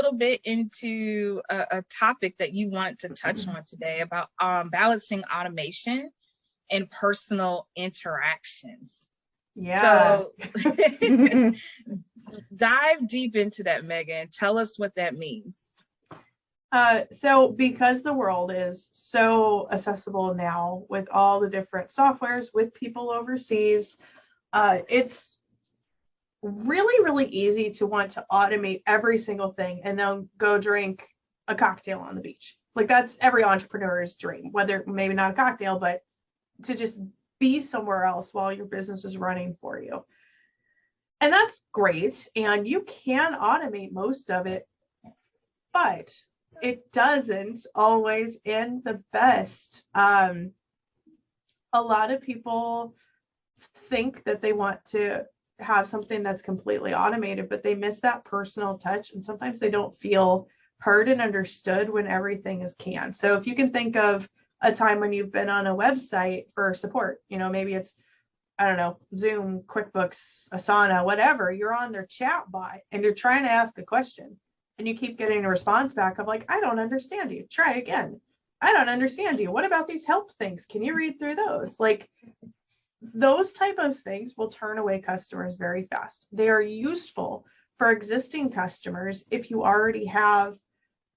little bit into a topic that you wanted to touch on today about balancing automation and personal interactions. Yeah. So dive deep into that, Megan. Tell us what that means. So because the world is so accessible now with all the different softwares with people overseas, it's really, really easy to want to automate every single thing and then go drink a cocktail on the beach. Like that's every entrepreneur's dream, whether maybe not a cocktail, but to just be somewhere else while your business is running for you. And that's great. And you can automate most of it, but it doesn't always end the best. A lot of people think that they want to have something that's completely automated, but they miss that personal touch. And sometimes they don't feel heard and understood when everything is canned. So if you can think of a time when you've been on a website for support, maybe it's, I don't know, Zoom, QuickBooks, Asana, whatever, you're on their chat bot and you're trying to ask a question. And you keep getting a response back of like, I don't understand you. Try again. I don't understand you. What about these help things? Can you read through those? Like those type of things will turn away customers very fast. They are useful for existing customers if you already have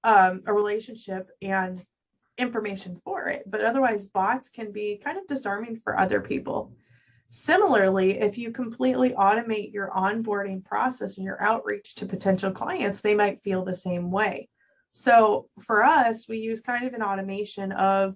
a relationship and information for it. But otherwise, bots can be kind of disarming for other people. Similarly, if you completely automate your onboarding process and your outreach to potential clients, they might feel the same way. So for us, we use kind of an automation of,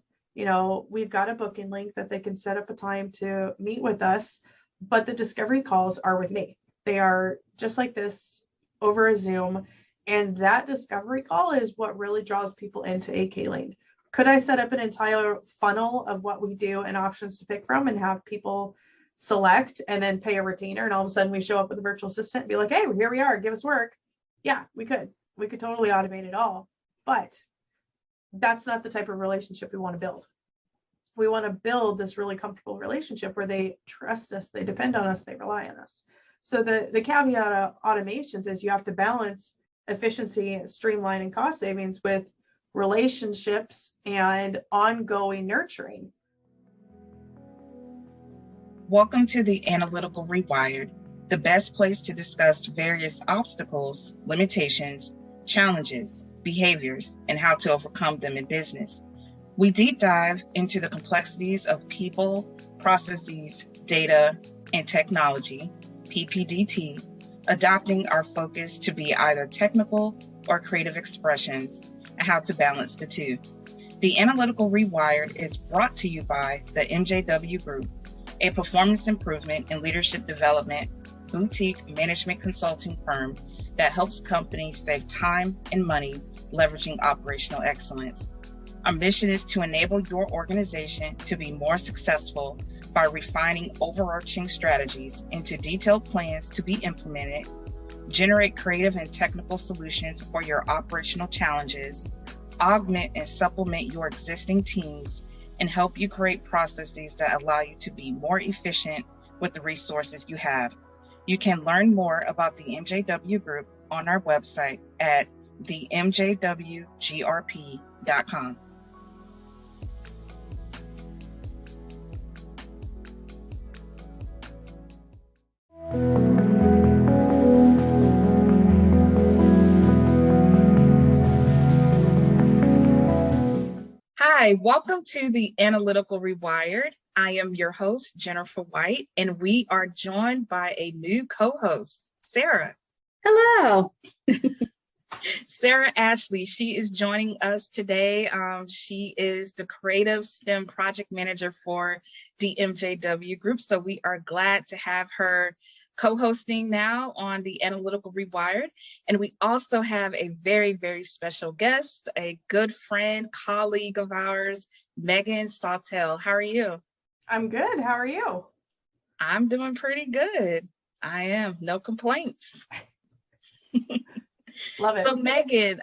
we've got a booking link that they can set up a time to meet with us, but the discovery calls are with me. They are just like this over a Zoom. And that discovery call is what really draws people into AK Lane. Could I set up an entire funnel of what we do and options to pick from and have people select and then pay a retainer, and all of a sudden we show up with a virtual assistant and be like, hey, here we are, give us work? Yeah, we could totally automate it all, but that's not the type of relationship we want to build. We want to build this really comfortable relationship where they trust us, they depend on us, they rely on us. So the caveat of automations is you have to balance efficiency, streamline, and cost savings with relationships and ongoing nurturing. Welcome to the Analytical Rewired, the best place to discuss various obstacles, limitations, challenges, behaviors, and how to overcome them in business. We deep dive into the complexities of people, processes, data, and technology, PPDT, adopting our focus to be either technical or creative expressions, and how to balance the two. The Analytical Rewired is brought to you by the MJW Group, a performance improvement and leadership development boutique management consulting firm that helps companies save time and money leveraging operational excellence. Our mission is to enable your organization to be more successful by refining overarching strategies into detailed plans to be implemented, generate creative and technical solutions for your operational challenges, augment and supplement your existing teams, and help you create processes that allow you to be more efficient with the resources you have. You can learn more about the MJW Group on our website at themjwgrp.com. Hi, welcome to the Analytical Rewired. I am your host, Jennifer White, and we are joined by a new co-host, Sarah. Hello. Sarah Ashley, she is joining us today. She is the Creative STEM Project Manager for the MJW Group, so we are glad to have her co-hosting now on the Analytical Rewired. And we also have a very, very special guest, a good friend, colleague of ours, Megan Sawtelle. How are you? I'm good. How are you? I'm doing pretty good. I am. No complaints. Love it. So Megan,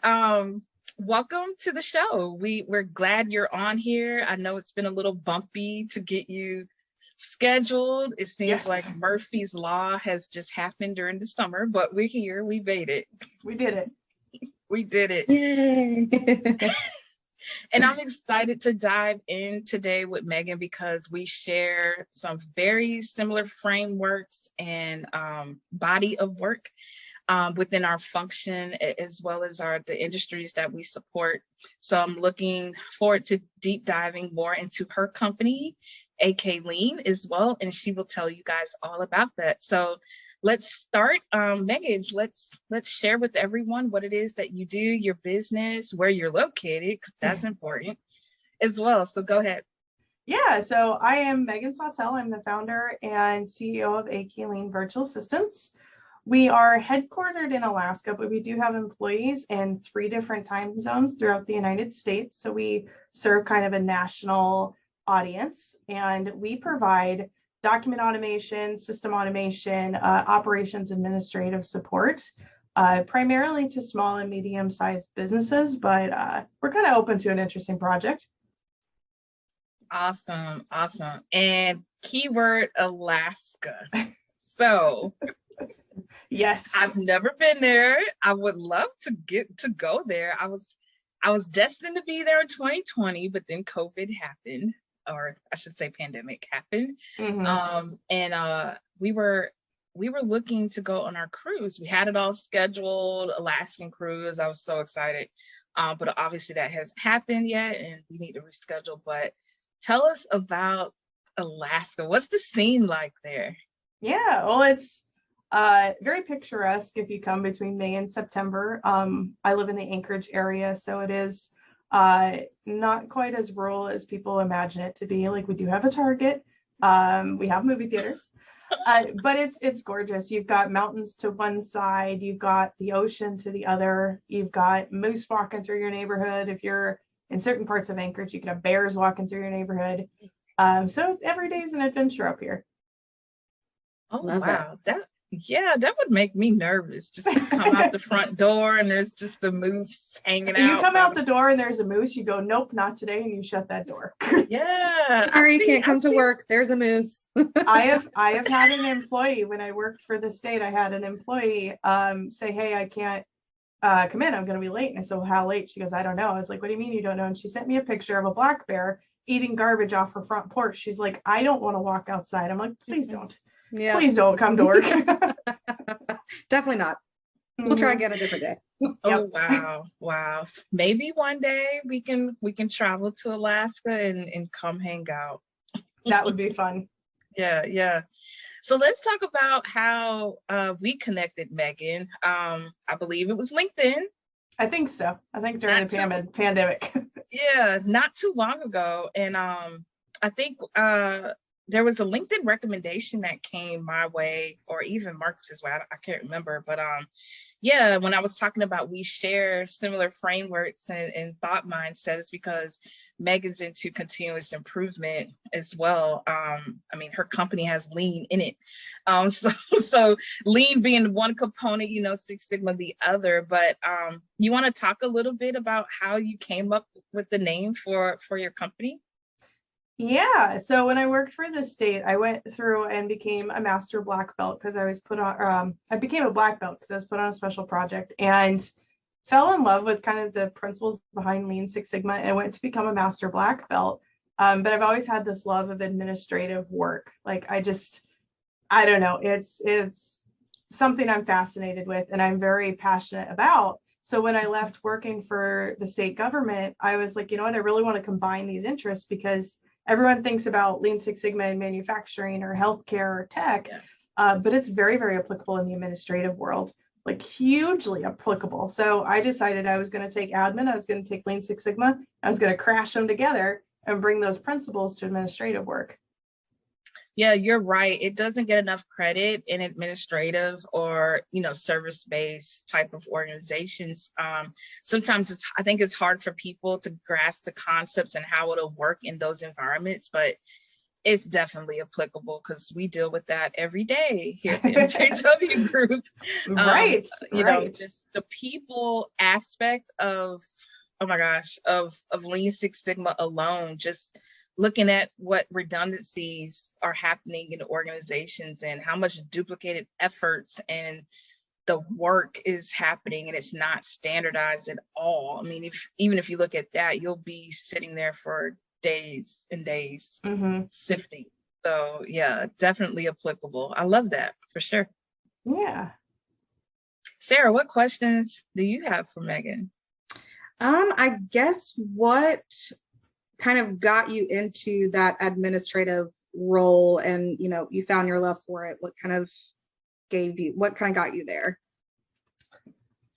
welcome to the show. We're glad you're on here. I know it's been a little bumpy to get you scheduled. It seems like Murphy's Law has just happened during the summer, but we're here. We made it. We did it. We did it. Yay. And I'm excited to dive in today with Megan because we share some very similar frameworks and body of work within our function, as well as the industries that we support. So I'm looking forward to deep diving more into her company, AK Lean, as well, and she will tell you guys all about that. So let's start. Megan, let's share with everyone what it is that you do, your business, where you're located, because that's important as well. So go ahead. Yeah, so I am Megan Sawtelle. I'm the founder and CEO of AK Lean Virtual Assistants. We are headquartered in Alaska, but we do have employees in 3 different time zones throughout the United States. So we serve kind of a national audience, and we provide document automation, system automation, operations administrative support, primarily to small and medium-sized businesses, but we're kind of open to an interesting project. Awesome. And keyword Alaska. So yes, I've never been there. I would love to get to go there. I was destined to be there in 2020, but then COVID happened, or I should say pandemic happened. Mm-hmm. And we were looking to go on our cruise. We had it all scheduled, Alaskan cruise. I was so excited. But obviously that hasn't happened yet and we need to reschedule. But tell us about Alaska. What's the scene like there? Yeah, well, it's very picturesque if you come between May and September. I live in the Anchorage area, so it is not quite as rural as people imagine it to be. Like, we do have a Target, we have movie theaters, but it's gorgeous. You've got mountains to one side, you've got the ocean to the other, you've got moose walking through your neighborhood. If you're in certain parts of Anchorage, you can have bears walking through your neighborhood. So every day is an adventure up here. Oh, wow. That would make me nervous. Just to come out the front door and there's just a moose hanging out. You come out the door and there's a moose, you go, nope, not today, and you shut that door. Yeah. Sorry, you can't come to work. There's a moose. I have had an employee, when I worked for the state, I had an employee say, hey, I can't come in, I'm going to be late. And I said, well, how late? She goes, I don't know. I was like, what do you mean you don't know? And she sent me a picture of a black bear eating garbage off her front porch. She's like, I don't want to walk outside. I'm like, please don't. Yeah. Please don't come to work. Definitely not. We'll try again a different day. Oh, wow. Maybe one day we can travel to Alaska and come hang out. That would be fun. Yeah. So let's talk about how we connected, Megan. I believe it was LinkedIn. I think so. I think during the pandemic. Yeah, not too long ago. And I think there was a LinkedIn recommendation that came my way, or even Marcus's way. I can't remember. But yeah, when I was talking about we share similar frameworks and thought mindsets, because Megan's into continuous improvement as well. I mean, her company has lean in it. So lean being one component, Six Sigma the other. But you want to talk a little bit about how you came up with the name for your company? Yeah, so when I worked for the state, I went through and became a master black belt because I was put on, I became a black belt because I was put on a special project and fell in love with kind of the principles behind Lean Six Sigma and went to become a master black belt. But I've always had this love of administrative work. Like, I don't know, it's something I'm fascinated with and I'm very passionate about. So when I left working for the state government, I was like, you know what, I really want to combine these interests because everyone thinks about Lean Six Sigma in manufacturing or healthcare or tech, but it's very, very applicable in the administrative world, like hugely applicable. So I decided I was going to take admin, I was going to take Lean Six Sigma, I was going to crash them together and bring those principles to administrative work. Yeah, you're right. It doesn't get enough credit in administrative or, service-based type of organizations. Sometimes I think it's hard for people to grasp the concepts and how it'll work in those environments, but it's definitely applicable because we deal with that every day here at the MJW Group. Right. Just the people aspect of, oh my gosh, of Lean Six Sigma alone, just looking at what redundancies are happening in organizations and how much duplicated efforts and the work is happening and it's not standardized at all. I mean, even if you look at that, you'll be sitting there for days and days sifting. So yeah, definitely applicable. I love that for sure. Yeah. Sarah, what questions do you have for Megan? I guess what kind of got you into that administrative role, and you found your love for it? What kind of got you there?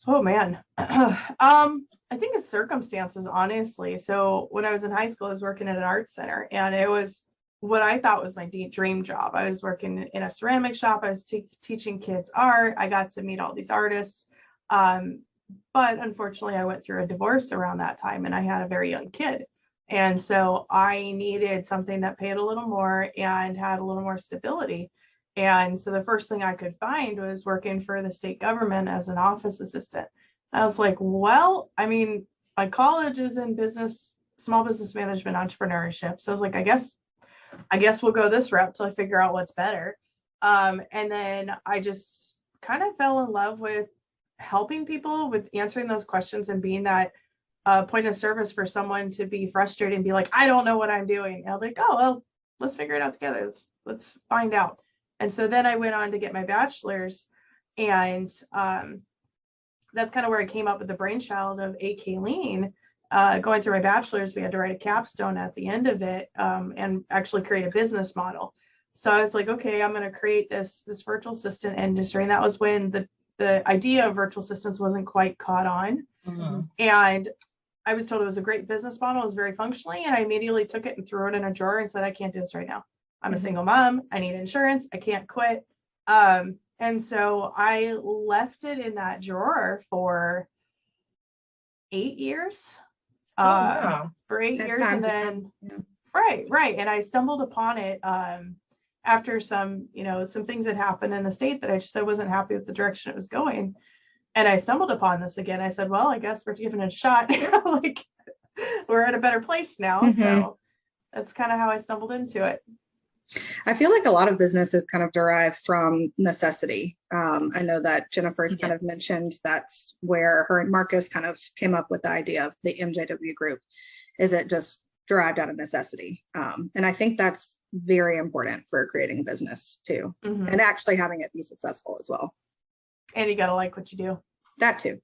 Oh man. I think it's circumstances, honestly. So when I was in high school, I was working at an art center, and it was what I thought was my dream job. I was working in a ceramic shop. I was teaching kids art. I got to meet all these artists. But unfortunately, I went through a divorce around that time, and I had a very young kid. And so I needed something that paid a little more and had a little more stability. And so the first thing I could find was working for the state government as an office assistant. I was like, well, I mean, my college is in small business management, entrepreneurship. So I was like, I guess we'll go this route till I figure out what's better. And then I just kind of fell in love with helping people with answering those questions and being that point of service for someone to be frustrated and be like, I don't know what I'm doing. And I was like, oh, well, let's figure it out together. Let's find out. And so then I went on to get my bachelor's, and that's kind of where I came up with the brainchild of AK Lean. Going through my bachelor's, we had to write a capstone at the end of it and actually create a business model. So I was like, okay, I'm going to create this virtual assistant industry. And that was when the idea of virtual assistants wasn't quite caught on. And I was told it was a great business model. It was very functionally. And I immediately took it and threw it in a drawer and said, I can't do this right now. I'm a single mom. I need insurance. I can't quit. And so I left it in that drawer for 8 years. Wow. For 8 years. And then, right. And I stumbled upon it after some things that happened in the state that I wasn't happy with the direction it was going. And I stumbled upon this again. I said, well, I guess we're giving it a shot. Like, we're at a better place now. So that's kind of how I stumbled into it. I feel like a lot of businesses kind of derive from necessity. I know that Jennifer's kind of mentioned that's where her and Marcus kind of came up with the idea of the MJW Group. Is it just derived out of necessity? And I think that's very important for creating a business too, and actually having it be successful as well. And you got to like what you do. That too.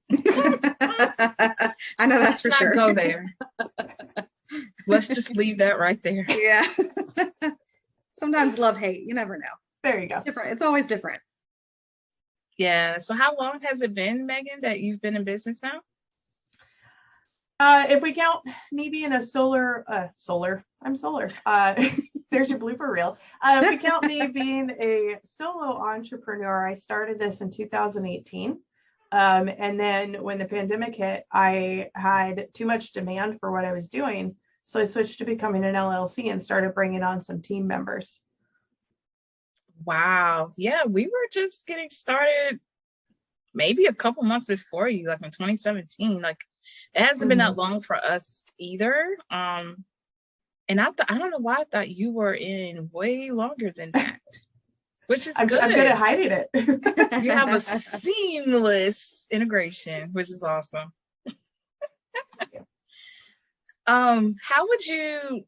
I know that's for sure. Go there. Let's just leave that right there. Yeah. Sometimes love, hate, you never know. There you go. Different. It's always different. Yeah. So how long has it been, Megan, that you've been in business now? If we count me being a solar, I'm solar. There's your blooper reel. If we count me being a solo entrepreneur, I started this in 2018. And then when the pandemic hit, I had too much demand for what I was doing. So I switched to becoming an LLC and started bringing on some team members. Wow. Yeah, we were just getting started maybe a couple months before you, like in 2017. Like, it hasn't been that long for us either. And I don't know why I thought you were in way longer than that, which is good. I'm good at hiding it. You have a seamless integration, which is awesome. How would you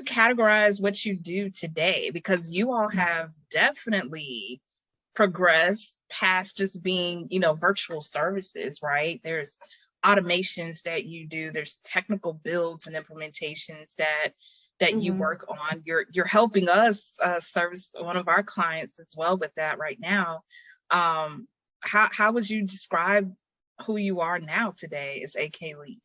categorize what you do today? Because you all have definitely progressed past just being, virtual services, right? There's automations that you do, there's technical builds and implementations that you work on. You're helping us service one of our clients as well with that right now. How would you describe who you are now today as AK Lean?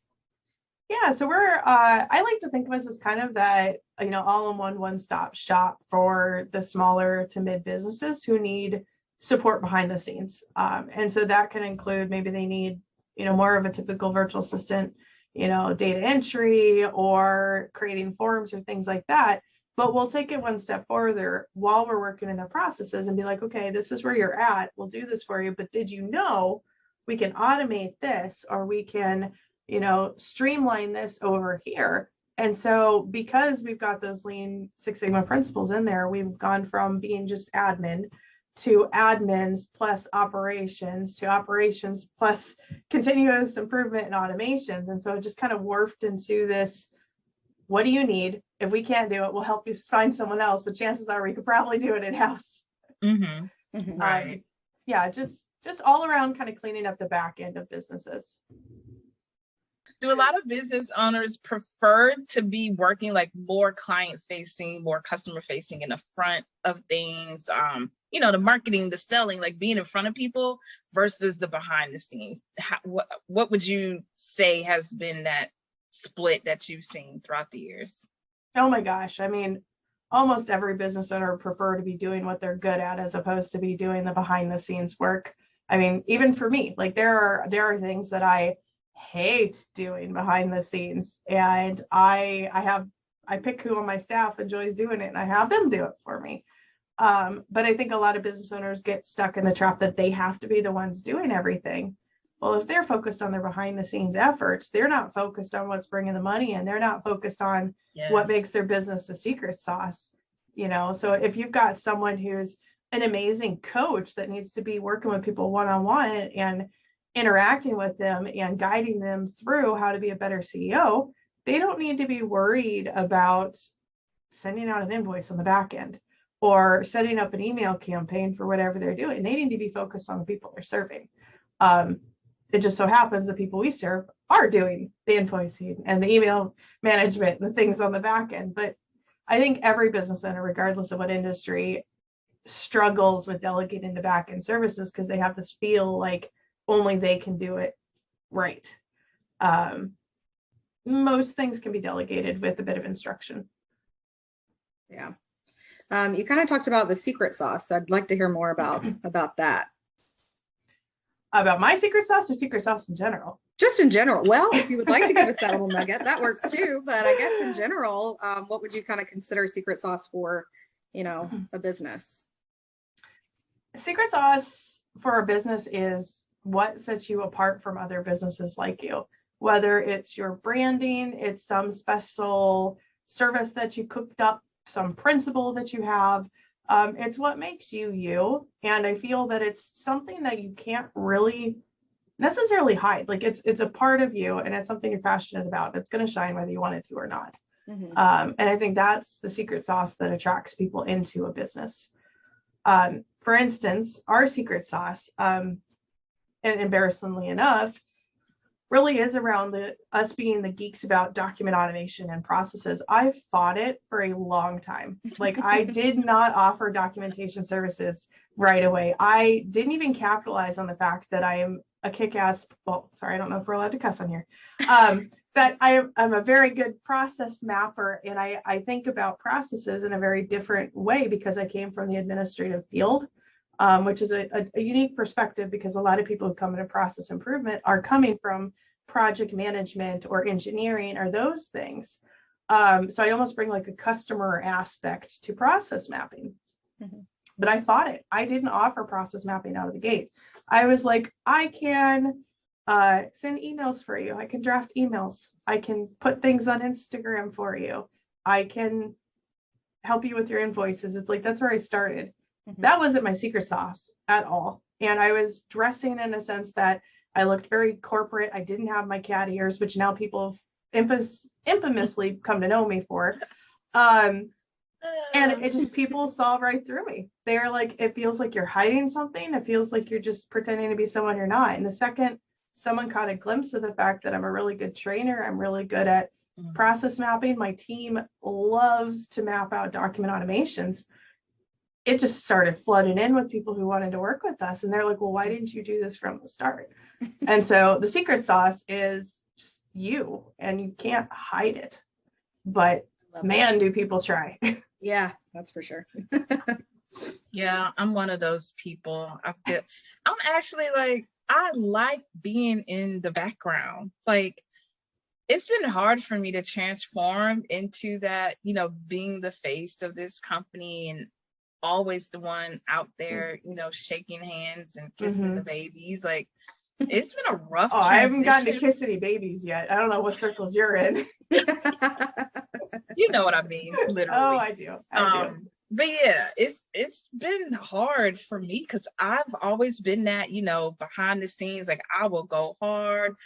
Yeah, so we're I like to think of us as kind of that, all-in-one one-stop shop for the smaller to mid businesses who need support behind the scenes. And so that can include, maybe they need, more of a typical virtual assistant, data entry or creating forms or things like that. But we'll take it one step further while we're working in their processes and be like, okay, this is where you're at. We'll do this for you. But did you know we can automate this, or we can streamline this over here? And so because we've got those Lean Six Sigma principles in there, we've gone from being just admin to admins plus operations to operations plus continuous improvement and automations. And so it just kind of morphed into this, what do you need? If we can't do it, we'll help you find someone else, but chances are we could probably do it in-house. Right. Yeah, just all around kind of cleaning up the back end of businesses. Do a lot of business owners prefer to be working like more client facing, more customer facing in the front of things? The marketing, the selling, like being in front of people versus the behind the scenes. What would you say has been that split that you've seen throughout the years? Oh my gosh. I mean, almost every business owner prefer to be doing what they're good at as opposed to be doing the behind the scenes work. I mean, even for me, like there are things that I hate doing behind the scenes, and I pick who on my staff enjoys doing it and I have them do it for me. But I think a lot of business owners get stuck in the trap that they have to be the ones doing everything. Well, if they're focused on their behind the scenes efforts, they're not focused on what's bringing the money in. They're not focused on what makes their business a secret sauce. So if you've got someone who's an amazing coach that needs to be working with people one-on-one and interacting with them and guiding them through how to be a better CEO, they don't need to be worried about sending out an invoice on the back end or setting up an email campaign for whatever they're doing. They need to be focused on the people they're serving. It just so happens the people we serve are doing the invoicing and the email management and the things on the back end. But I think every business owner, regardless of what industry, struggles with delegating the back end services because they have this feel like only they can do it right. Most things can be delegated with a bit of instruction. Yeah. You kind of talked about the secret sauce. I'd like to hear more about that. About my secret sauce or secret sauce in general? Just in general. Well, if you would like to give us that little nugget, that works too. But I guess in general, what would you kind of consider secret sauce for, a business? Secret sauce for a business is what sets you apart from other businesses like you. Whether it's your branding, it's some special service that you cooked up, some principle that you have. It's what makes you you. And I feel that it's something that you can't really necessarily hide. Like it's a part of you and it's something you're passionate about. It's going to shine whether you want it to or not. And I think that's the secret sauce that attracts people into a business. For instance, our secret sauce, and embarrassingly enough, really is around us being the geeks about document automation and processes. I fought it for a long time. Like I did not offer documentation services right away. I didn't even capitalize on the fact that I am a kick-ass, well, sorry, I don't know if we're allowed to cuss on here, that I'm a very good process mapper. And I think about processes in a very different way because I came from the administrative field, which is a unique perspective because a lot of people who come into process improvement are coming from project management or engineering or those things. So I almost bring like a customer aspect to process mapping. But I fought it. I didn't offer process mapping out of the gate. I was like, I can send emails for you. I can draft emails. I can put things on Instagram for you. I can help you with your invoices. It's like, that's where I started. That wasn't my secret sauce at all. And I was dressing in a sense that I looked very corporate. I didn't have my cat ears, which now people have infamously come to know me for. And it just, people saw right through me. They're like, it feels like you're hiding something. It feels like you're just pretending to be someone you're not. And the second someone caught a glimpse of the fact that I'm a really good trainer, I'm really good at process mapping, my team loves to map out document automations, it just started flooding in with people who wanted to work with us. And they're like, well, why didn't you do this from the start? And so the secret sauce is just you, and you can't hide it. But man, do people try. Yeah, that's for sure. Yeah, I'm one of those people. I'm actually like, I like being in the background. Like, it's been hard for me to transform into that, being the face of this company and always the one out there, shaking hands and kissing the babies. Like, it's been a rough transition. I haven't gotten to kiss any babies yet. I don't know what circles you're in. You know what I mean, literally. Oh, I do. but yeah, it's been hard for me because I've always been that, behind the scenes, like I will go hard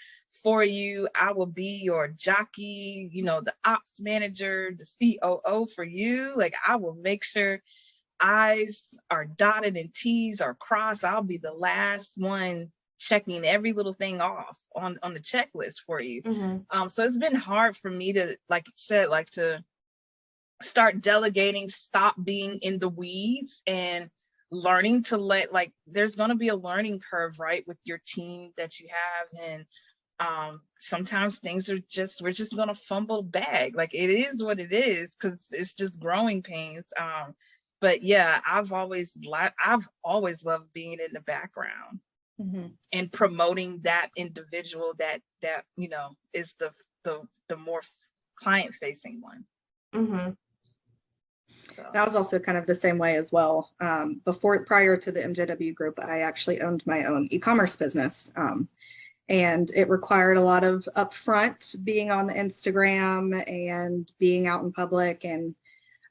for you. I will be your jockey, the ops manager, the COO for you. Like I will make sure I's are dotted and T's are crossed. I'll be the last one checking every little thing off on the checklist for you. So it's been hard for me to, like you said, like to start delegating, stop being in the weeds, and learning to there's going to be a learning curve, right, with your team that you have. And sometimes things are we're just going to fumble bag. Like it is what it is, because it's just growing pains. But yeah, I've always loved being in the background and promoting that individual that is the more client facing one. So. That was also kind of the same way as well. Prior to the MJW Group, I actually owned my own e-commerce business. And it required a lot of upfront being on the Instagram and being out in public. And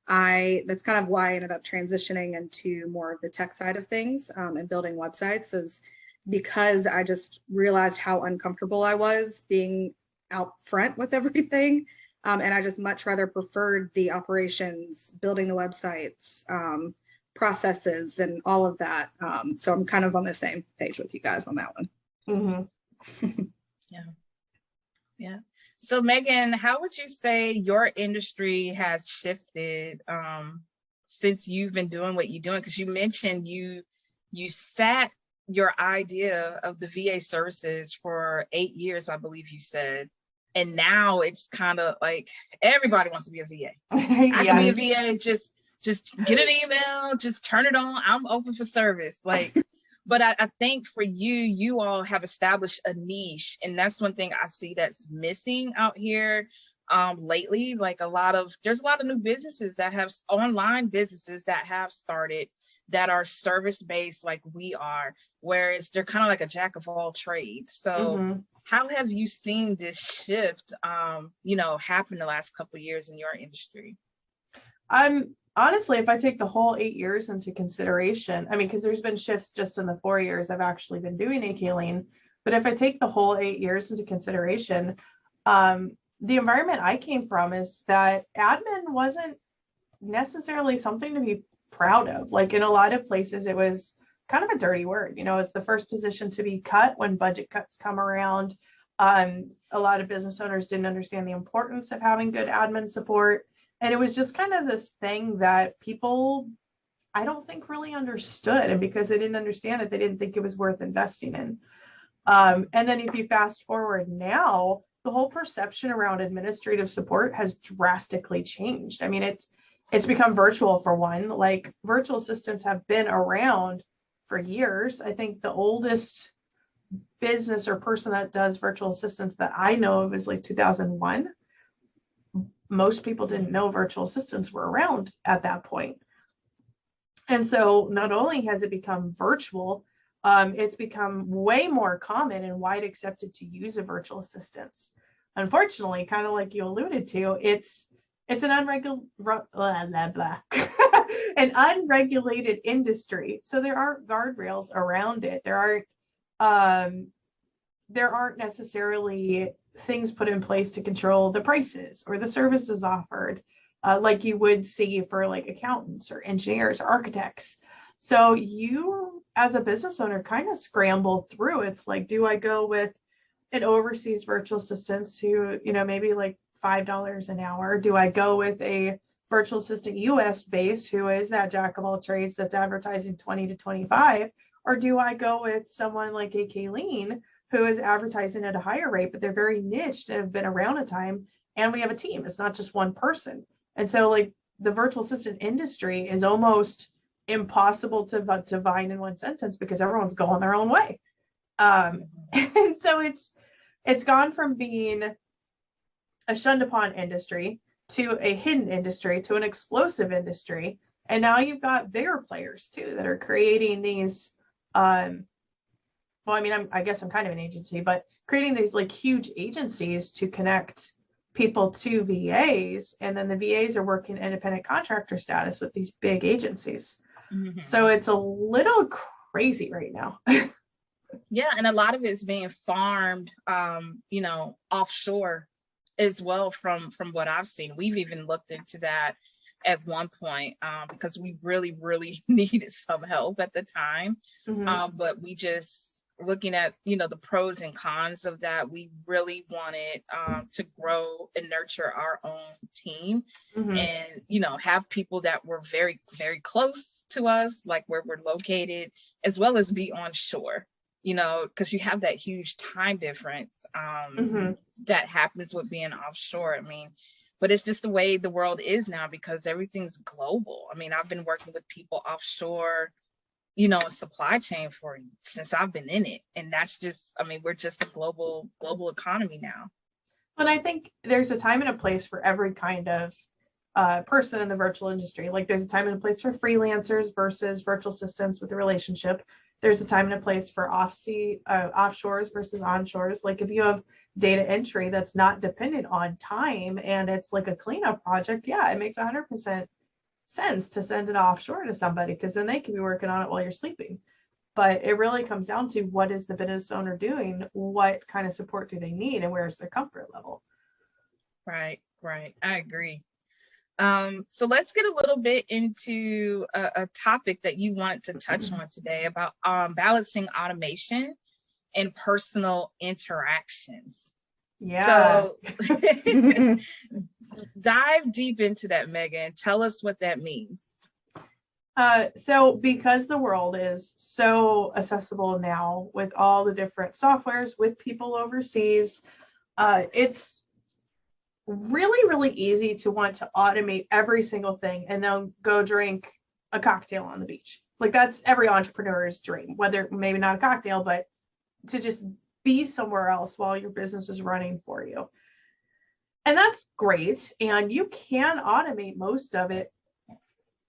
that's kind of why I ended up transitioning into more of the tech side of things and building websites, is because I just realized how uncomfortable I was being out front with everything. And I just much rather preferred the operations, building the websites, processes, and all of that. So I'm kind of on the same page with you guys on that one. Yeah. So Megan, how would you say your industry has shifted since you've been doing what you're doing? Because you mentioned you sat your idea of the VA services for 8 years, I believe you said. And now it's kind of like everybody wants to be a VA. I can be a VA, just get an email, just turn it on. I'm open for service. But I think for you all have established a niche. And that's one thing I see that's missing out here lately. Like there's a lot of new businesses that have online businesses that have started that are service-based like we are, whereas they're kind of like a jack of all trades. So how have you seen this shift, happen the last couple of years in your industry? Honestly, if I take the whole 8 years into consideration, because there's been shifts just in the 4 years I've actually been doing Acumen, but if I take the whole 8 years into consideration, the environment I came from is that admin wasn't necessarily something to be proud of. Like in a lot of places, it was kind of a dirty word. It's the first position to be cut when budget cuts come around. A lot of business owners didn't understand the importance of having good admin support. And it was just kind of this thing that people, I don't think, really understood. And because they didn't understand it, they didn't think it was worth investing in. And then if you fast forward now, the whole perception around administrative support has drastically changed. It's become virtual for one. Like virtual assistants have been around for years. I think the oldest business or person that does virtual assistants that I know of is like 2001. Most people didn't know virtual assistants were around at that point. And so not only has it become virtual, it's become way more common and wide accepted to use a virtual assistants. Unfortunately, kind of like you alluded to, it's an an unregulated industry. So there aren't guardrails around it. There aren't necessarily things put in place to control the prices or the services offered, like you would see for like accountants or engineers or architects. So you, as a business owner, kind of scramble through. It's like, do I go with an overseas virtual assistant who, maybe like $5 an hour? Do I go with a virtual assistant US based who is that jack of all trades that's advertising 20 to 25? Or do I go with someone like a Kayleen who is advertising at a higher rate, but they're very niched and have been around a time, and we have a team. It's not just one person. And so like the virtual assistant industry is almost impossible to define in one sentence because everyone's going their own way. And so it's gone from being a shunned upon industry to a hidden industry to an explosive industry. And now you've got bigger players too that are creating these, I guess I'm kind of an agency, but creating these like huge agencies to connect people to VAs, and then the VAs are working independent contractor status with these big agencies. Mm-hmm. So it's a little crazy right now. Yeah, and a lot of it's being farmed, offshore as well. From what I've seen, we've even looked into that at one point because we really, really needed some help at the time. Mm-hmm. But we just looking at the pros and cons of that. We really wanted to grow and nurture our own team, Mm-hmm. and have people that were very, very close to us, like where we're located, as well as be on shore. Because you have that huge time difference Mm-hmm. that happens with being offshore. I mean, but it's just the way the world is now because everything's global. I mean, I've been working with people offshore, supply chain since I've been in it. And that's just, I mean, we're just a global economy now. And I think there's a time and a place for every kind of person in the virtual industry. Like there's a time and a place for freelancers versus virtual assistants with a relationship. There's a time and a place for offshores versus onshores. Like if you have data entry that's not dependent on time and it's like a cleanup project, yeah, it makes 100% sense to send it offshore to somebody because then they can be working on it while you're sleeping. But it really comes down to what is the business owner doing, what kind of support do they need, and where's their comfort level. Right. I agree. So let's get a little bit into a topic that you want to touch on today about balancing automation and personal interactions. Yeah. So dive deep into that, Megan. Tell us what that means. So because the world is so accessible now with all the different softwares with people overseas, it's really, really easy to want to automate every single thing and then go drink a cocktail on the beach. Like that's every entrepreneur's dream, whether maybe not a cocktail, but to just be somewhere else while your business is running for you. And that's great. And you can automate most of it,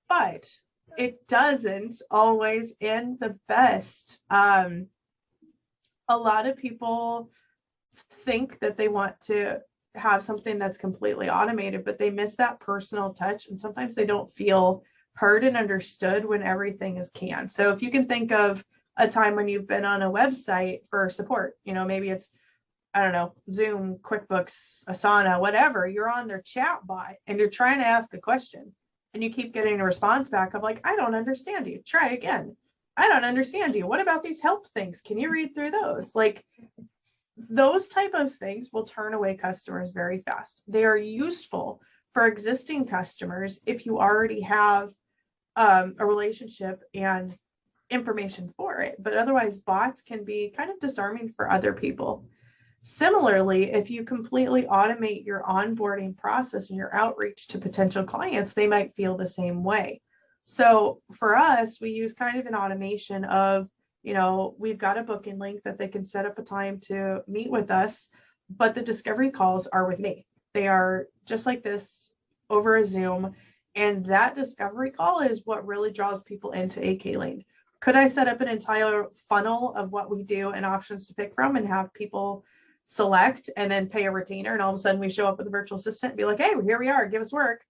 but it doesn't always end the best. A lot of people think that they want to have something that's completely automated, but they miss that personal touch. And sometimes they don't feel heard and understood when everything is canned. So if you can think of a time when you've been on a website for support, maybe it's, I don't know, Zoom, QuickBooks, Asana, whatever, you're on their chat bot and you're trying to ask a question and you keep getting a response back of like, I don't understand you. Try again. I don't understand you. What about these help things? Can you read through those? Like those type of things will turn away customers very fast. They are useful for existing customers if you already have a relationship and information for it, but otherwise bots can be kind of disarming for other people. Similarly, if you completely automate your onboarding process and your outreach to potential clients, they might feel the same way. So for us, we use kind of an automation of, we've got a booking link that they can set up a time to meet with us, but the discovery calls are with me. They are just like this over a Zoom. And that discovery call is what really draws people into AK Lane. Could I set up an entire funnel of what we do and options to pick from and have people select and then pay a retainer and all of a sudden we show up with a virtual assistant and be like, hey, here we are, give us work?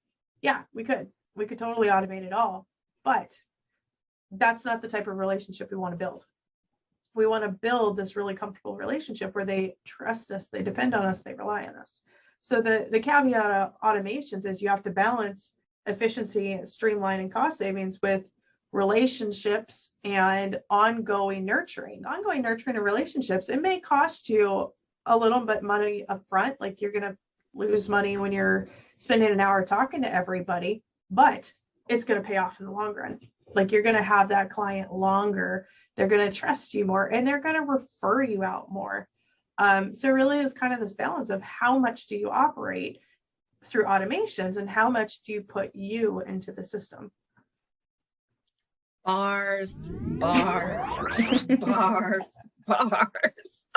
Yeah, we could totally automate it all, but that's not the type of relationship we want to build. We want to build this really comfortable relationship where they trust us, they depend on us, they rely on us. So the caveat of automations is you have to balance efficiency, streamline, and cost savings with relationships and ongoing nurturing. Ongoing nurturing of relationships, it may cost you a little bit money up front, like you're going to lose money when you're spending an hour talking to everybody, but it's going to pay off in the long run. Like you're going to have that client longer, they're going to trust you more, and they're going to refer you out more. So really is kind of this balance of how much do you operate through automations and how much do you put you into the system. Bars.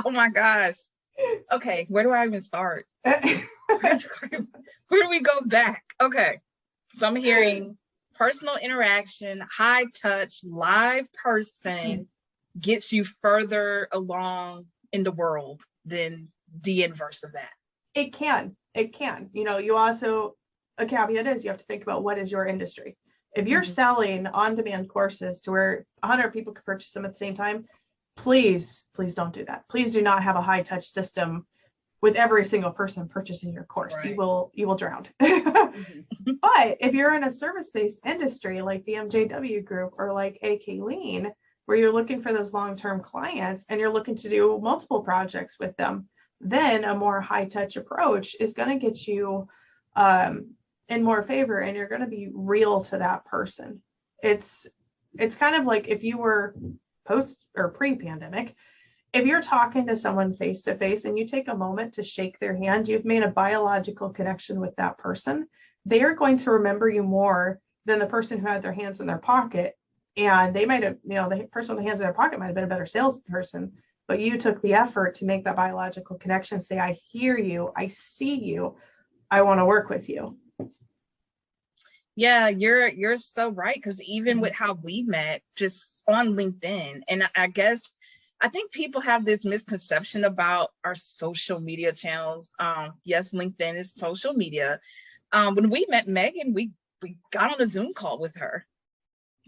Oh my gosh. Okay, where do I even start? Where do we go back? Okay, so I'm hearing personal interaction, high touch, live person gets you further along in the world than the inverse of that. It can. It can. You also, a caveat is you have to think about what is your industry. If you're selling on-demand courses to where 100 people could purchase them at the same time, please don't do that. Please do not have a high-touch system with every single person purchasing your course. Right. You will drown. But if you're in a service-based industry like the MJW Group or like acumen, where you're looking for those long-term clients and you're looking to do multiple projects with them, then a more high-touch approach is going to get you in more favor, and you're going to be real to that person. It's kind of like if you were post or pre-pandemic, if you're talking to someone face to face and you take a moment to shake their hand, you've made a biological connection with that person. They are going to remember you more than the person who had their hands in their pocket. And they might have, the person with the hands in their pocket might have been a better salesperson, but you took the effort to make that biological connection, say, I hear you, I see you, I want to work with you. Yeah, you're so right. Because even with how we met just on LinkedIn, and I think people have this misconception about our social media channels. Yes, LinkedIn is social media. When we met Megan, we got on a Zoom call with her,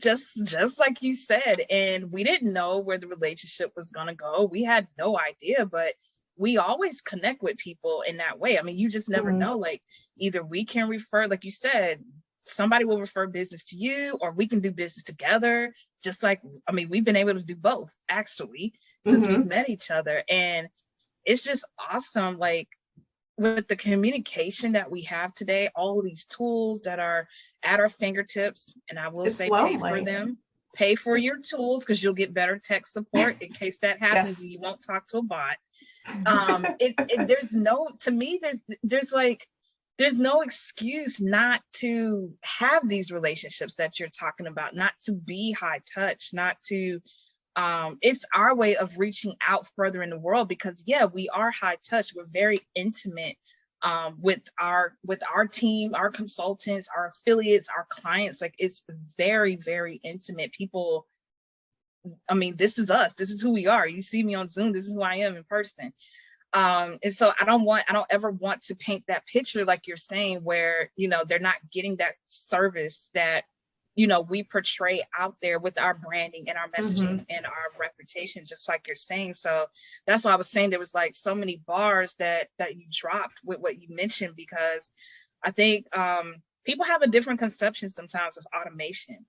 just like you said, and we didn't know where the relationship was going to go. We had no idea, but we always connect with people in that way. I mean, you just never know. Like, either we can refer, like you said, somebody will refer business to you, or we can do business together. Just like, I mean, we've been able to do both actually since we've met each other. And it's just awesome. Like, with the communication that we have today, all of these tools that are at our fingertips, and I will say pay for them, pay for your tools, because you'll get better tech support in case that happens. And you won't talk to a bot. There's no excuse not to have these relationships that you're talking about, not to be high touch, not to, it's our way of reaching out further in the world, because we are high touch. We're very intimate with our team, our consultants, our affiliates, our clients. Like, it's very, very intimate. People, I mean, this is us. This is who we are. You see me on Zoom. This is who I am in person. And so I don't ever want to paint that picture, like you're saying, where, they're not getting that service that, we portray out there with our branding and our messaging and our reputation, just like you're saying. So that's why I was saying there was like so many bars that you dropped with what you mentioned, because I think people have a different conception sometimes of automation,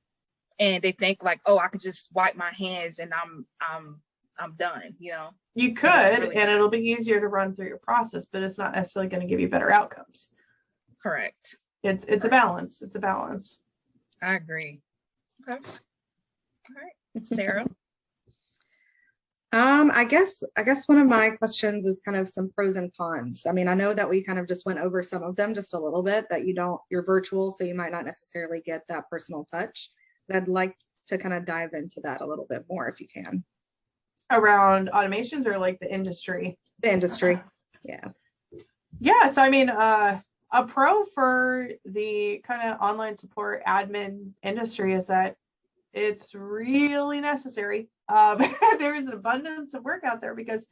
and they think like, oh, I can just wipe my hands and I'm done, You could, and it'll be easier to run through your process, but it's not necessarily going to give you better outcomes. Correct. It's a balance. It's a balance. I agree. Okay. All right, Sarah. I guess one of my questions is kind of some pros and cons. I mean, I know that we kind of just went over some of them just a little bit, that you're virtual, so you might not necessarily get that personal touch. But I'd like to kind of dive into that a little bit more if you can. Around automations or like the industry? The industry, yeah. Yeah, so I mean, a pro for the kind of online support admin industry is that it's really necessary. There is an abundance of work out there, because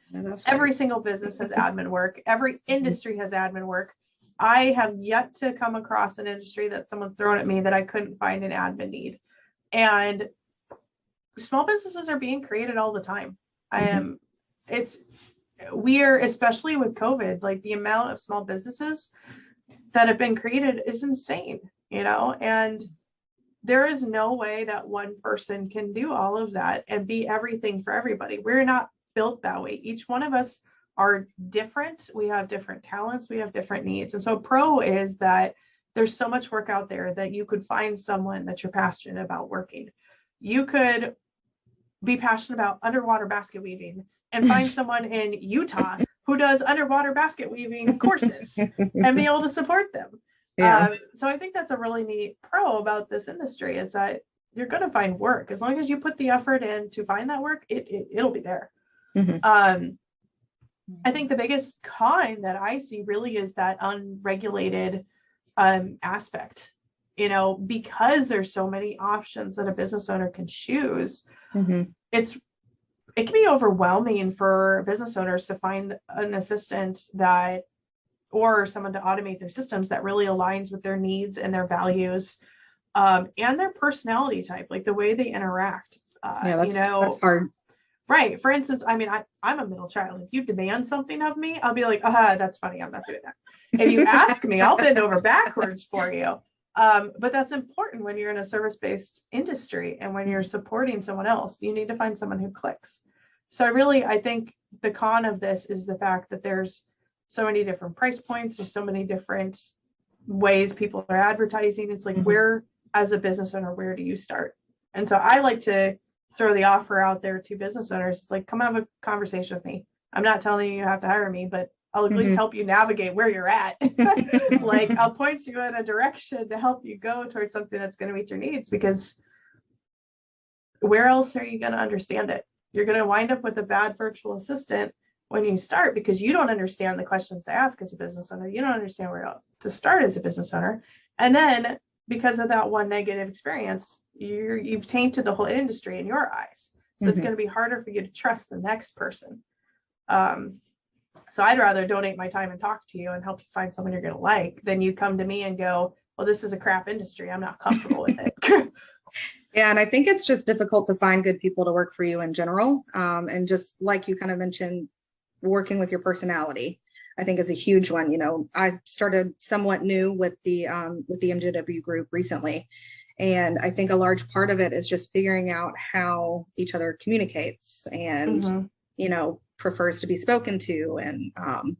every single business has admin work. Every industry has admin work. I have yet to come across an industry that someone's thrown at me that I couldn't find an admin need. And small businesses are being created all the time. We're, especially with COVID, like the amount of small businesses that have been created is insane, and there is no way that one person can do all of that and be everything for everybody. We're not built that way. Each one of us are different. We have different talents. We have different needs. And so pro is that there's so much work out there that you could find someone that you're passionate about working. You could be passionate about underwater basket weaving and find someone in Utah who does underwater basket weaving courses and be able to support them. Yeah. So I think that's a really neat pro about this industry, is that you're going to find work. As long as you put the effort in to find that work, it'll be there. I think the biggest con that I see really is that unregulated aspect, because there's so many options that a business owner can choose. It can be overwhelming for business owners to find an assistant that or someone to automate their systems that really aligns with their needs and their values, and their personality type, like the way they interact. That's hard. Right. For instance, I mean, I'm a middle child. If you demand something of me, I'll be like, that's funny. I'm not doing that. If you ask me, I'll bend over backwards for you. But that's important when you're in a service-based industry and when you're supporting someone else. You need to find someone who clicks. So I think the con of this is the fact that there's so many different price points. There's so many different ways people are advertising. It's like, where, as a business owner, where do you start? And so I like to throw the offer out there to business owners. It's like, come have a conversation with me. I'm not telling you have to hire me, but I'll at least help you navigate where you're at. Like, I'll point you in a direction to help you go towards something that's going to meet your needs, because where else are you going to understand it? You're going to wind up with a bad virtual assistant when you start, because you don't understand the questions to ask as a business owner. You don't understand where to start as a business owner. And then because of that one negative experience, you've tainted the whole industry in your eyes. So it's going to be harder for you to trust the next person. So I'd rather donate my time and talk to you and help you find someone you're going to like than you come to me and go, well, this is a crap industry. I'm not comfortable with it. Yeah, and I think it's just difficult to find good people to work for you in general. And just like you kind of mentioned, working with your personality, I think is a huge one. You know, I started somewhat new with the MJW Group recently, and I think a large part of it is just figuring out how each other communicates and you know, prefers to be spoken to, and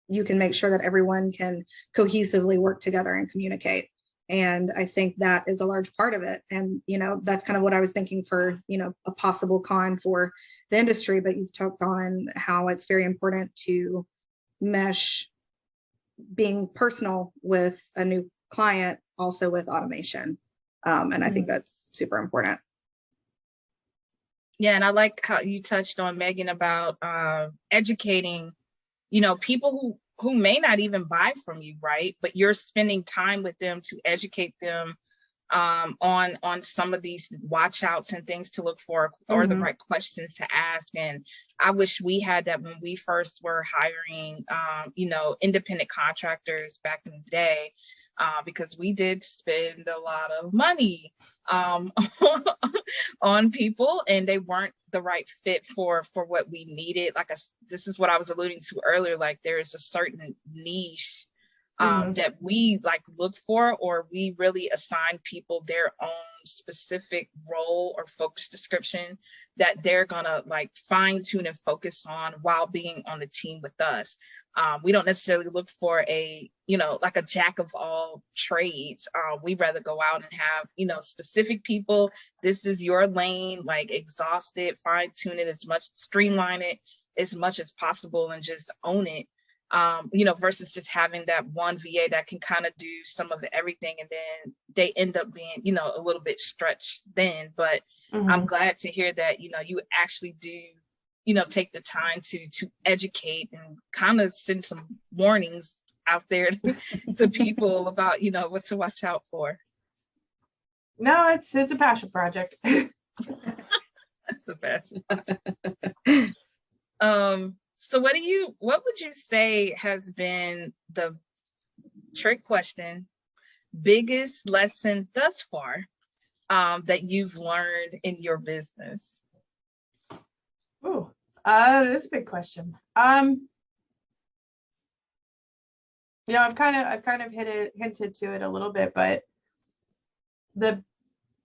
you can make sure that everyone can cohesively work together and communicate. And I think that is a large part of it. And, you know, that's kind of what I was thinking for, you know, a possible con for the industry. But you've talked on how it's very important to mesh being personal with a new client, also with automation. And I think that's super important. Yeah, and I like how you touched on, Megan, about educating, you know, people who may not even buy from you, right? But you're spending time with them to educate them on some of these watch outs and things to look for, or the right questions to ask. And I wish we had that when we first were hiring, you know, independent contractors back in the day, because we did spend a lot of money on people, and they weren't the right fit for what we needed. Like, this is what I was alluding to earlier. Like, there is a certain niche that we like look for, or we really assign people their own specific role or focus description that they're gonna like fine tune and focus on while being on the team with us. We don't necessarily look for a, you know, like a jack of all trades. We rather go out and have, you know, specific people. This is your lane, like exhaust it, fine tune it as much, streamline it as much as possible, and just own it. You know, versus just having that one VA that can kind of do some of everything, and then they end up being, you know, a little bit stretched thin. But I'm glad to hear that, you know, you actually do, you know, take the time to educate and kind of send some warnings out there to people about, you know, what to watch out for. No, it's a passion project. It's a passion project. So what would you say has been the trick question, biggest lesson thus far that you've learned in your business? Oh, that is a big question. You know, I've kind of hinted to it a little bit, but the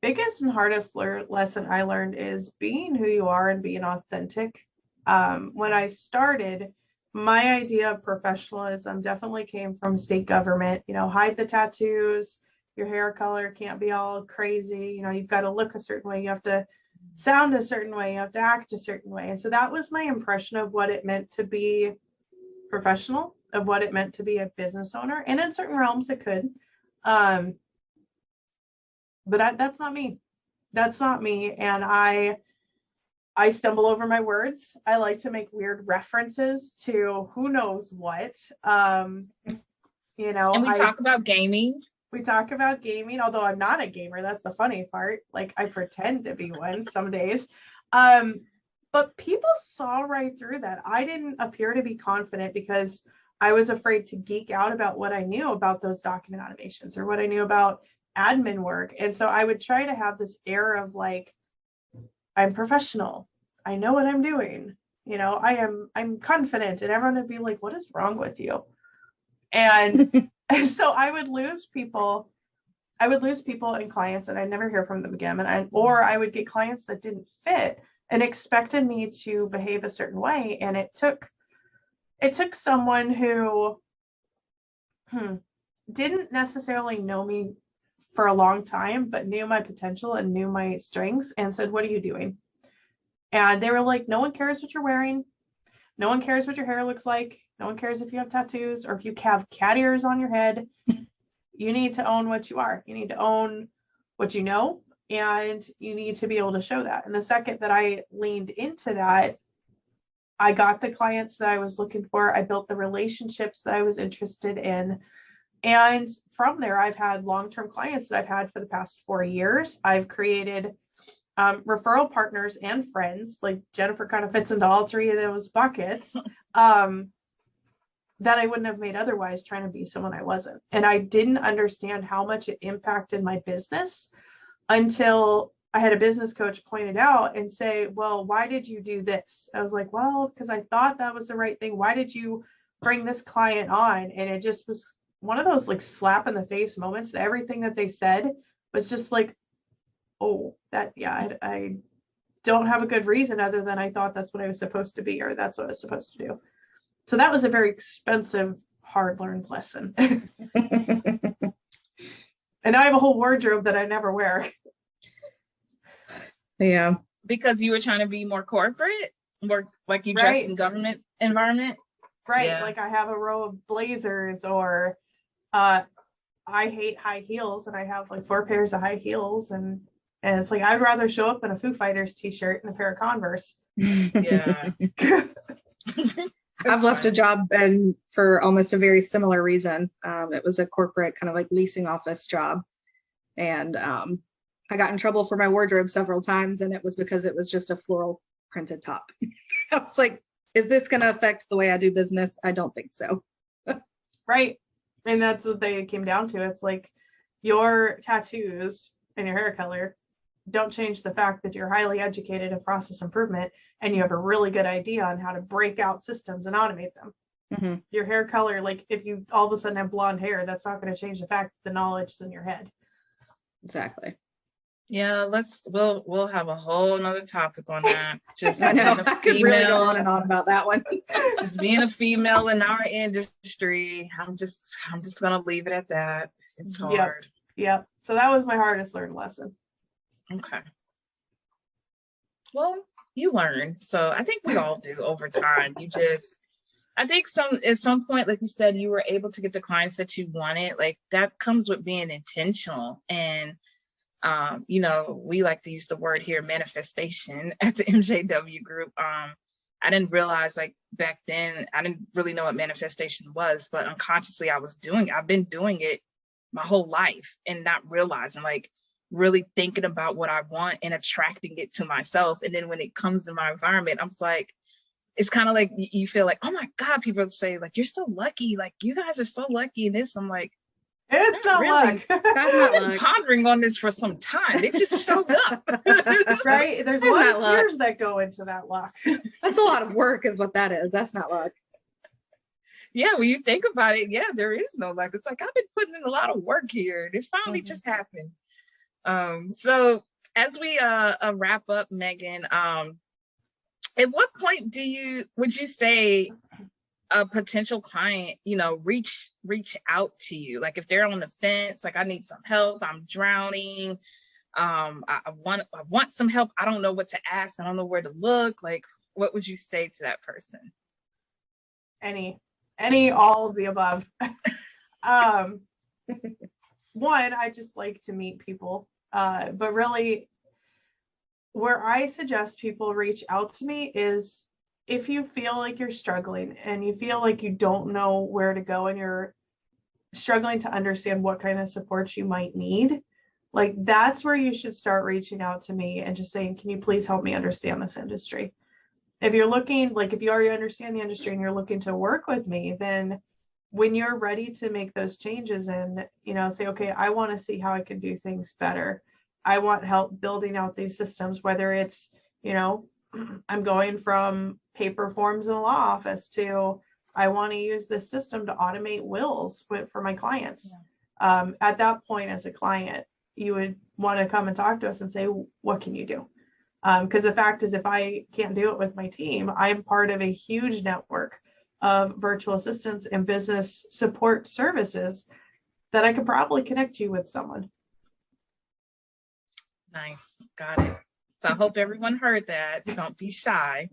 biggest and hardest lesson I learned is being who you are and being authentic. When I started, my idea of professionalism definitely came from state government. You know, hide the tattoos, your hair color can't be all crazy. You know, you've got to look a certain way, you have to sound a certain way, you have to act a certain way. And so that was my impression of what it meant to be professional, of what it meant to be a business owner. And in certain realms it could. But that's not me. That's not me. And I stumble over my words. I like to make weird references to who knows what. You know, and we talk about gaming. We talk about gaming, although I'm not a gamer. That's the funny part. Like, I pretend to be one some days. But people saw right through that. I didn't appear to be confident because I was afraid to geek out about what I knew about those document automations or what I knew about admin work. And so I would try to have this air of like, I'm professional. I know what I'm doing. You know, I'm confident, and everyone would be like, what is wrong with you? And so I would lose people and clients, and I'd never hear from them again. Or I would get clients that didn't fit and expected me to behave a certain way. And it took someone who didn't necessarily know me for a long time, but knew my potential and knew my strengths and said, what are you doing? And they were like, no one cares what you're wearing. No one cares what your hair looks like. No one cares if you have tattoos or if you have cat ears on your head. You need to own what you are. You need to own what you know, and you need to be able to show that. And the second that I leaned into that, I got the clients that I was looking for. I built the relationships that I was interested in. And from there, I've had long-term clients that I've had for the past 4 years. I've created referral partners and friends, like Jennifer kind of fits into all 3 of those buckets, that I wouldn't have made otherwise, trying to be someone I wasn't. And I didn't understand how much it impacted my business until I had a business coach point it out and say, well, why did you do this? I was like, well, because I thought that was the right thing. Why did you bring this client on? And it just was one of those like slap in the face moments that everything that they said was just like, oh, that, yeah, I don't have a good reason other than I thought that's what I was supposed to be, or that's what I was supposed to do. So that was a very expensive, hard learned lesson. And now I have a whole wardrobe that I never wear. Yeah. Because you were trying to be more corporate, more like you dressed Right. in government environment. Right. Yeah. Like I have a row of blazers, or I hate high heels, and I have like 4 pairs of high heels, and it's like I'd rather show up in a Foo Fighters t-shirt and a pair of Converse. Yeah. I've left a job and for almost a very similar reason. It was a corporate kind of like leasing office job. And I got in trouble for my wardrobe several times, and it was because it was just a floral printed top. I was like, is this going to affect the way I do business? I don't think so. Right. And that's what they came down to. It's like your tattoos and your hair color don't change the fact that you're highly educated in process improvement and you have a really good idea on how to break out systems and automate them. Mm-hmm. Your hair color, like if you all of a sudden have blonde hair, that's not going to change the fact that the knowledge is in your head. Exactly. Yeah, we'll have a whole nother topic on that. Just I know. being a I could really go on female, and on about that one. just being a female in our industry. I'm just gonna leave it at that. It's hard. Yep. So that was my hardest learned lesson. Okay. Well, you learn. So I think we all do over time. I think at some point, like you said, you were able to get the clients that you wanted. Like that comes with being intentional. And we like to use the word here, manifestation, at the MJW Group. I didn't realize, like back then, I didn't really know what manifestation was, but unconsciously I've been doing it my whole life and not realizing, like really thinking about what I want and attracting it to myself. And then when it comes in my environment, I'm just like, it's kind of like you feel like, oh my God, people say like, you're so lucky. Like you guys are so lucky in this. I'm like, it's not really. luck. That's I've not been luck. pondering on this for some time. It just showed up. Right? There's a It's lot not of luck. years that go into that luck. That's a lot of work is what that is. That's not luck. Yeah, when you think about it, yeah, there is no luck. It's like I've been putting in a lot of work here, and it finally just happened. So as we wrap up, Megan, at what point would you say a potential client, reach out to you? Like if they're on the fence, like I need some help, I'm drowning, I want some help, I don't know what to ask, I don't know where to look. Like what would you say to that person? All of the above. One, I just like to meet people, but really where I suggest people reach out to me is if you feel like you're struggling and you feel like you don't know where to go and you're struggling to understand what kind of support you might need, like that's where you should start reaching out to me and just saying, can you please help me understand this industry? If you're looking, like if you already understand the industry and you're looking to work with me, then when you're ready to make those changes and, say, okay, I want to see how I can do things better. I want help building out these systems, whether it's, I'm going from paper forms in the law office to I want to use this system to automate wills for my clients. Yeah. At that point, as a client, you would want to come and talk to us and say, what can you do? Because the fact is, if I can't do it with my team, I'm part of a huge network of virtual assistants and business support services that I could probably connect you with someone. Nice. Got it. So I hope everyone heard that. Don't be shy.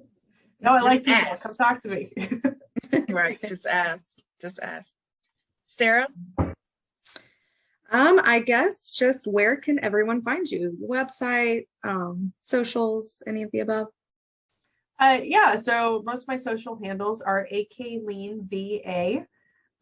No, I like people. Come talk to me. Right. Just ask. Sarah? I guess just where can everyone find you? Website, socials, any of the above? Yeah, so most of my social handles are AKLeanVA.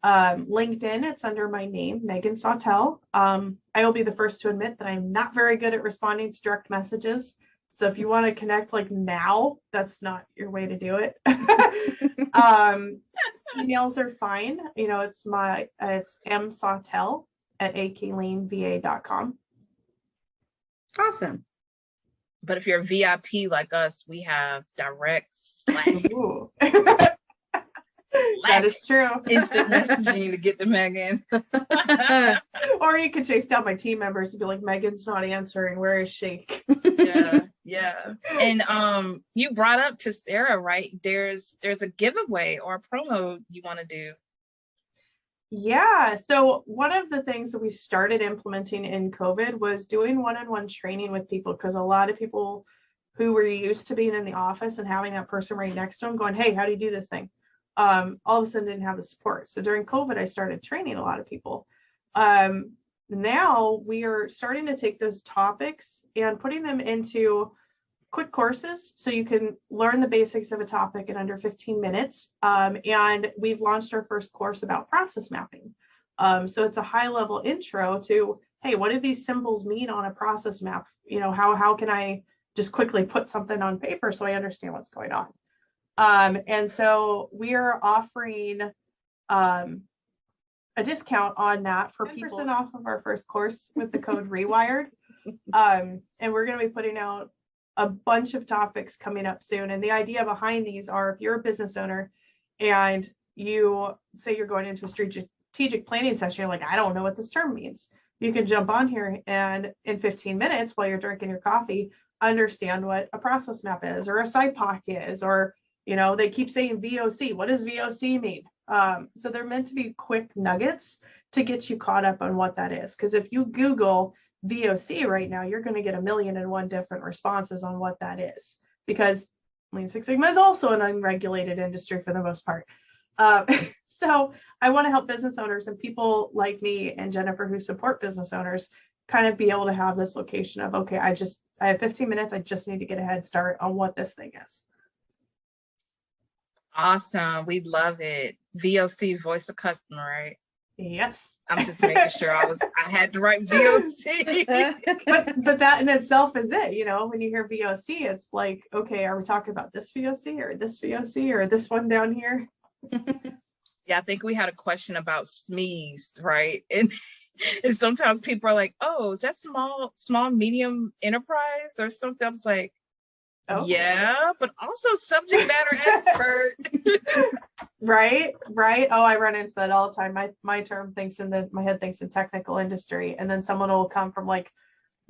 LinkedIn, it's under my name, Megan Sawtelle. I will be the first to admit that I'm not very good at responding to direct messages. So if you want to connect like now, that's not your way to do it. Emails are fine. It's msawtelle@akleanva.com. Awesome. But if you're a VIP like us, we have direct Slack. That is true. Instant messaging to get to Megan. Or you could chase down my team members and be like, Megan's not answering. Where is she? Yeah. And you brought up to Sarah, right? There's a giveaway or a promo you want to do. Yeah. So one of the things that we started implementing in COVID was doing one-on-one training with people, because a lot of people who were used to being in the office and having that person right next to them going, hey, how do you do this thing? All of a sudden didn't have the support. So during COVID, I started training a lot of people. Now we are starting to take those topics and putting them into quick courses so you can learn the basics of a topic in under 15 minutes. And we've launched our first course about process mapping. So it's a high level intro to, hey, what do these symbols mean on a process map? How can I just quickly put something on paper so I understand what's going on? And so we are offering a discount on that for 10% people off of our first course with the code REWIRED. And we're going to be putting out a bunch of topics coming up soon. And the idea behind these are, if you're a business owner and you say you're going into a strategic planning session, you're like, I don't know what this term means. You can jump on here and in 15 minutes while you're drinking your coffee, understand what a process map is, or a SIPOC is, or they keep saying VOC. What does VOC mean? So they're meant to be quick nuggets to get you caught up on what that is. Because if you Google VOC right now, you're going to get 1,000,001 different responses on what that is. Because Lean Six Sigma is also an unregulated industry for the most part. So I want to help business owners and people like me and Jennifer who support business owners kind of be able to have this location of, okay, I have 15 minutes. I just need to get a head start on what this thing is. Awesome. We love it. VOC, voice of customer, right? Yes. I'm just making sure I had the right VOC. but that in itself is it. When you hear VOC, it's like, okay, are we talking about this VOC or this VOC or this one down here? Yeah, I think we had a question about SMEs, right? And sometimes people are like, oh, is that small, medium enterprise or something? I was like, oh. Yeah, but also subject matter expert. Right. Oh, I run into that all the time. My term thinks my head thinks in technical industry, and then someone will come from like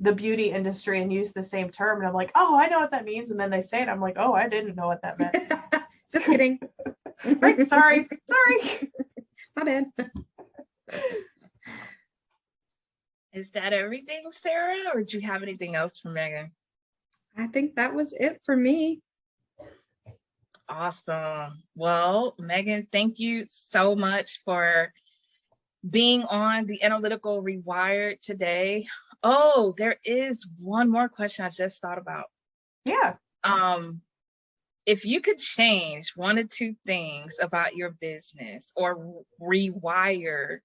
the beauty industry and use the same term, and I'm like, oh, I know what that means, and then they say it, I'm like, oh, I didn't know what that meant. Just kidding. Right, sorry. My bad. Is that everything, Sarah, or do you have anything else for Megan? I think that was it for me. Awesome. Well, Megan, thank you so much for being on the Analytical Rewired today. Oh, there is one more question I just thought about. Yeah. If you could change one or two things about your business or rewire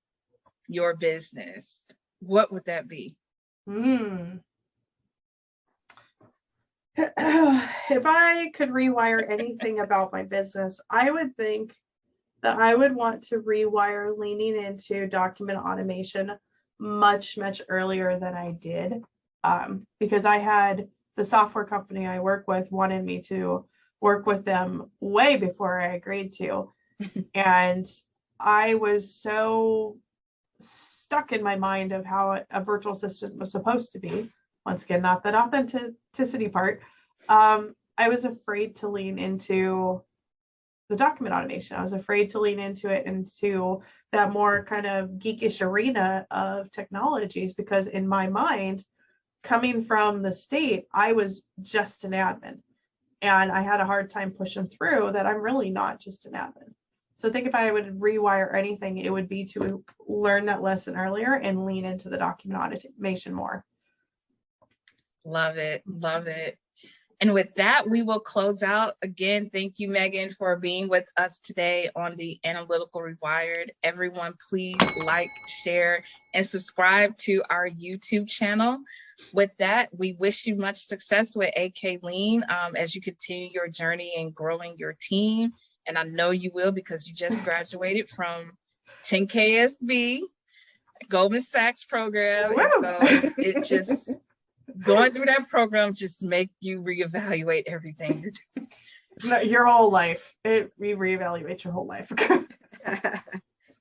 your business, what would that be? If I could rewire anything about my business, I would think that I would want to rewire leaning into document automation much, much earlier than I did, because I had the software company I work with wanted me to work with them way before I agreed to. And I was so stuck in my mind of how a virtual assistant was supposed to be. Once again, not that authenticity part. I was afraid to lean into the document automation. I was afraid to lean into it, into that more kind of geekish arena of technologies, because in my mind, coming from the state, I was just an admin. And I had a hard time pushing through that I'm really not just an admin. So I think if I would rewire anything, it would be to learn that lesson earlier and lean into the document automation more. Love it. Love it. And with that, we will close out. Again, thank you, Megan, for being with us today on the Analytical Rewired. Everyone, please like, share, and subscribe to our YouTube channel. With that, we wish you much success with AK Lean as you continue your journey in growing your team. And I know you will, because you just graduated from 10KSB, Goldman Sachs program. And so it just... going through that program just make you reevaluate everything you're doing. Your whole life. You reevaluate your whole life. My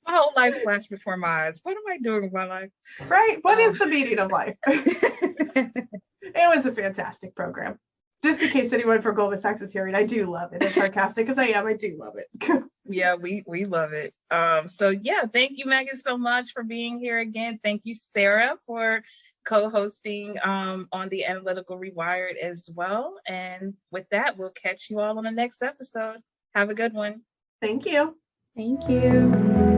whole life flashed before my eyes. What am I doing with my life? Right? What is the meaning of life? It was a fantastic program. Just in case anyone from Goldman Sachs is hearing, I do love it. As sarcastic as I am, I do love it. Yeah, we love it. So yeah, thank you, Megan, so much for being here again. Thank you, Sarah, for co-hosting on the Analytical Rewired as well. And with that, we'll catch you all on the next episode. Have a good one. Thank you. Thank you.